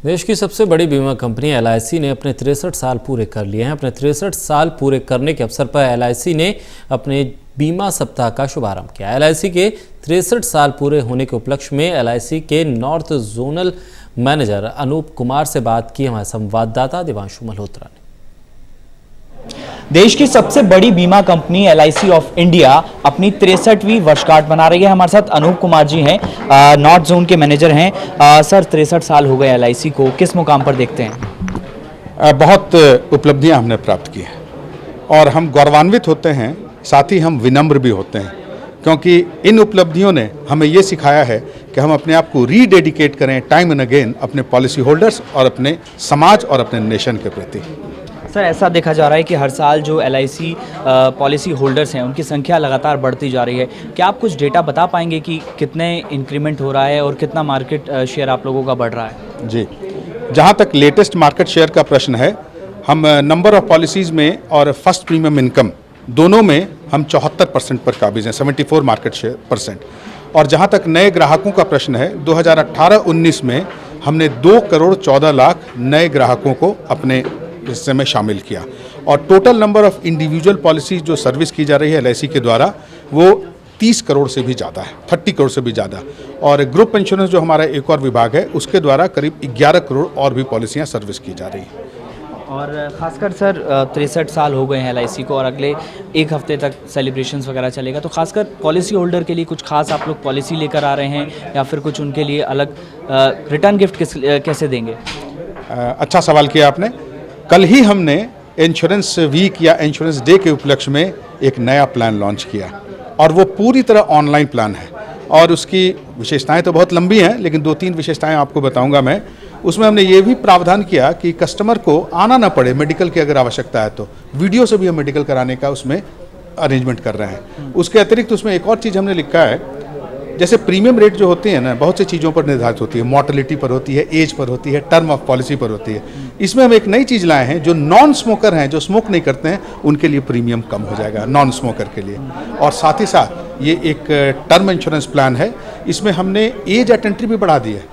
देश की सबसे बड़ी बीमा कंपनी LIC ने अपने 63 साल पूरे कर लिए हैं। अपने 63 साल पूरे करने के अवसर पर LIC ने अपने बीमा सप्ताह का शुभारंभ किया। LIC के 63 साल पूरे होने के उपलक्ष्य में LIC के north zonal manager Anoop Kumar से बात की हमारे संवाददाता देवांशु मल्होत्रा ने। देश की सबसे बड़ी बीमा कंपनी LIC ऑफ इंडिया अपनी 63वीं वर्षगांठ मना रही है। हमारे साथ अनूप कुमार जी हैं, नॉर्थ जोन के मैनेजर हैं। सर, 63 साल हो गए LIC को, किस मुकाम पर देखते हैं? बहुत उपलब्धियां हमने प्राप्त की हैं और हम गौरवान्वित होते हैं, साथ ही हम विनम्र भी होते हैं, क्योंकि इन उपलब्धियों ने हमें ये सिखाया है कि हम अपने आप को रीडेडिकेट करें टाइम एंड अगेन अपने पॉलिसी होल्डर्स और अपने समाज और अपने नेशन के प्रति। सर, ऐसा देखा जा रहा है कि हर साल जो LIC पॉलिसी होल्डर्स हैं उनकी संख्या लगातार बढ़ती जा रही है। क्या आप कुछ डेटा बता पाएंगे कि कितने इंक्रीमेंट हो रहा है और कितना मार्केट शेयर आप लोगों का बढ़ रहा है? जी, जहाँ तक लेटेस्ट मार्केट शेयर का प्रश्न है, हम नंबर ऑफ पॉलिसीज़ में और फर्स्ट प्रीमियम इनकम दोनों में हम 74% पर काबिज हैं, 74 मार्केट शेयर परसेंट। और जहाँ तक नए ग्राहकों का प्रश्न है, 2018-19 में हमने 2 करोड़ 14 लाख नए ग्राहकों को अपने हिस्से में शामिल किया और total number of individual policy जो सर्विस की जा रही है LIC के द्वारा वो 30 करोड़ से भी ज़्यादा है, 30 करोड़ से भी ज़्यादा। और ग्रुप इंश्योरेंस जो हमारा एक और विभाग है उसके द्वारा करीब 11 करोड़ और भी पॉलिसियाँ सर्विस की जा रही हैं। और ख़ासकर सर 63 साल हो गए हैं LIC को और अगले एक हफ्ते तक सेलिब्रेशंस वगैरह चलेगा, तो खासकर पॉलिसी होल्डर के लिए कुछ खास आप लोग पॉलिसी लेकर आ रहे हैं या फिर कुछ उनके लिए अलग रिटर्न गिफ्ट कैसे देंगे? अच्छा सवाल किया आपने। कल ही हमने इंश्योरेंस वीक या इंश्योरेंस डे के उपलक्ष्य में एक नया प्लान लॉन्च किया और वो पूरी तरह ऑनलाइन प्लान है और उसकी विशेषताएं तो बहुत लंबी हैं, लेकिन 2-3 विशेषताएं आपको बताऊंगा मैं। उसमें हमने ये भी प्रावधान किया कि कस्टमर को आना ना पड़े, मेडिकल की अगर आवश्यकता है तो वीडियो से भी हम मेडिकल कराने का उसमें अरेंजमेंट कर रहे हैं। उसके अतिरिक्त उसमें एक और चीज़ हमने लिखा है, जैसे प्रीमियम रेट जो होती है ना, बहुत सी चीज़ों पर निर्धारित होती है, मॉर्टेलिटी पर होती है, एज पर होती है, टर्म ऑफ पॉलिसी पर होती है। इसमें हम एक नई चीज़ लाए हैं, जो नॉन स्मोकर हैं, जो स्मोक नहीं करते हैं, उनके लिए प्रीमियम कम हो जाएगा, नॉन स्मोकर के लिए। और साथ ही साथ ये एक टर्म इंश्योरेंस प्लान है, इसमें हमने एज एट एंट्री भी बढ़ा दी है।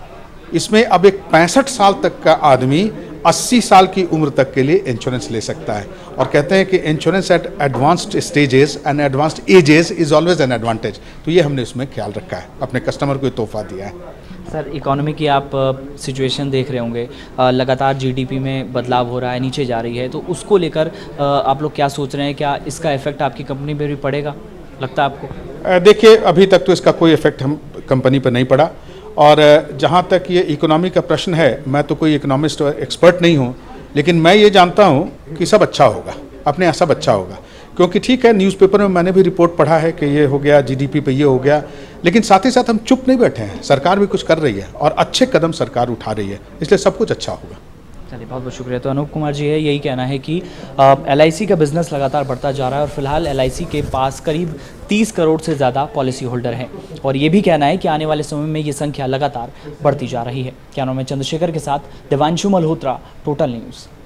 इसमें अब एक 65 साल तक का आदमी 80 साल की उम्र तक के लिए इंश्योरेंस ले सकता है और कहते हैं कि insurance at advanced stages and advanced ages is always an advantage. तो ये हमने उसमें ख्याल रखा है, अपने कस्टमर को तोहफा दिया है। सर, इकोनॉमी की आप सिचुएशन देख रहे होंगे, लगातार GDP में बदलाव हो रहा है, नीचे जा रही है, तो उसको लेकर आप लोग क्या सोच रहे हैं? क्या इसका इफेक्ट आपकी कंपनी पर भी पड़ेगा, लगता है आपको? देखिए, अभी तक तो इसका कोई इफेक्ट हम कंपनी पर नहीं पड़ा और जहाँ तक ये इकोनॉमी का प्रश्न है, मैं तो कोई इकोनॉमिस्ट और एक्सपर्ट नहीं हूँ, लेकिन मैं ये जानता हूँ कि सब अच्छा होगा, अपने यहाँ सब अच्छा होगा। क्योंकि ठीक है, न्यूज़पेपर में मैंने भी रिपोर्ट पढ़ा है कि ये हो गया, GDP पे ये हो गया, लेकिन साथ ही साथ हम चुप नहीं बैठे हैं, सरकार भी कुछ कर रही है और अच्छे कदम सरकार उठा रही है, इसलिए सब कुछ अच्छा होगा। चलिए, बहुत बहुत शुक्रिया। तो अनूप कुमार जी है, यही कहना है कि LIC का बिजनेस लगातार बढ़ता जा रहा है और फिलहाल LIC के पास करीब 30 करोड़ से ज़्यादा पॉलिसी होल्डर हैं और ये भी कहना है कि आने वाले समय में ये संख्या लगातार बढ़ती जा रही है। क्या नाम है? चंद्रशेखर के साथ देवांशु मल्होत्रा, टोटल न्यूज़।